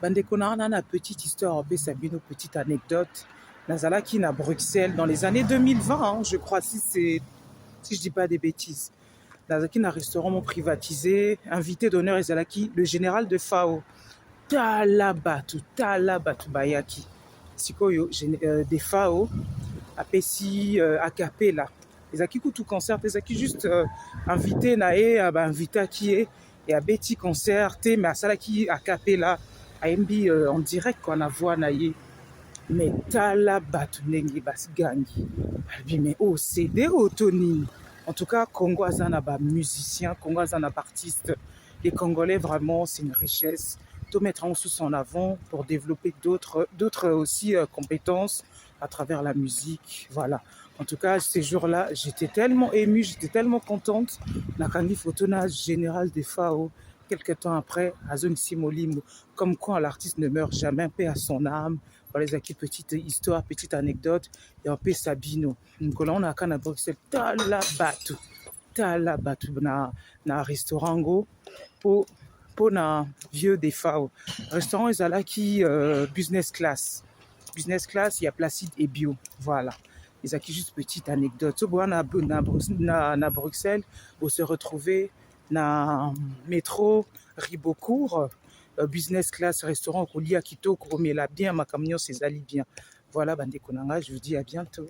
Bandeko na petite histoire, en Sabino, petite anecdote. Nazalaki na Bruxelles dans les années 2020, hein, je crois, si je dis pas des bêtises. Nazalaki na restaurant mon privatisé, invité d'honneur Ezalaki, le général de FAO. Talabatu Bayaki. Sikoyo, de FAO, apesi acapella. Ezalaki tout concert, ezalaki juste invité nae, invité qui est, et à Betty concert, mais à Salaki acapella. AMB en direct qu'on a voix naïe mais tala batu nengi bas gangi mais oh c'est des autonomes en tout cas Congo azana ba musicien Congo azana ba artiste les Congolais vraiment c'est une richesse tout mettre en sous en avant pour développer d'autres aussi compétences à travers la musique voilà en tout cas ces jours-là j'étais tellement émue j'étais tellement contente nakangi photona général des FAO. Quelques temps après, Azon Simolim, comme quoi l'artiste ne meurt jamais, paix à son âme. Voilà les acquis, petite histoire, petite anecdote, et en paix Sabino. Donc là, on a qu'un Bruxelles, tala batu, na restaurant go, pour na vieux des FAO. Restaurant, ils là qui business class. Business class, il y a Placide et Bio. Voilà. Les acquis, juste petite anecdote. So, bon, na Bruxelles, pour se retrouver na métro Ribocourt, business class restaurant kolia kitoko komela bien makamio ses ali bien voilà bandeko nanga je vous dis à bientôt.